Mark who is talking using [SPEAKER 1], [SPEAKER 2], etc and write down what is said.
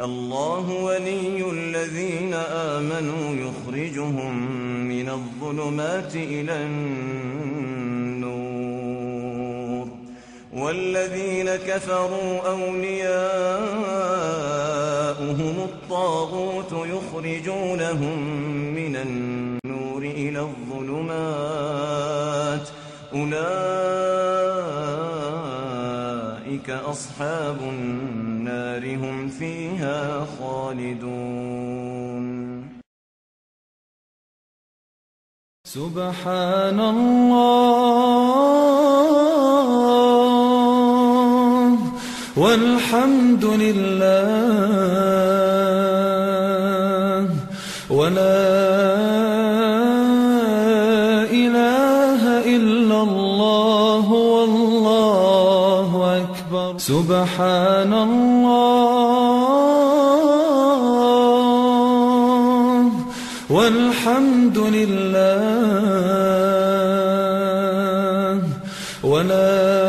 [SPEAKER 1] الله ولي الذين آمنوا يخرجهم من الظلمات إلى النور، والذين كفروا أولياؤهم الطاغوت يخرجونهم من النور إلى الظلمات، أولئك أصحاب النار هم فيها خالدون.
[SPEAKER 2] سبحان الله والحمد لله ولا إله إلا الله والله أكبر. سبحان الله والحمد لله ولا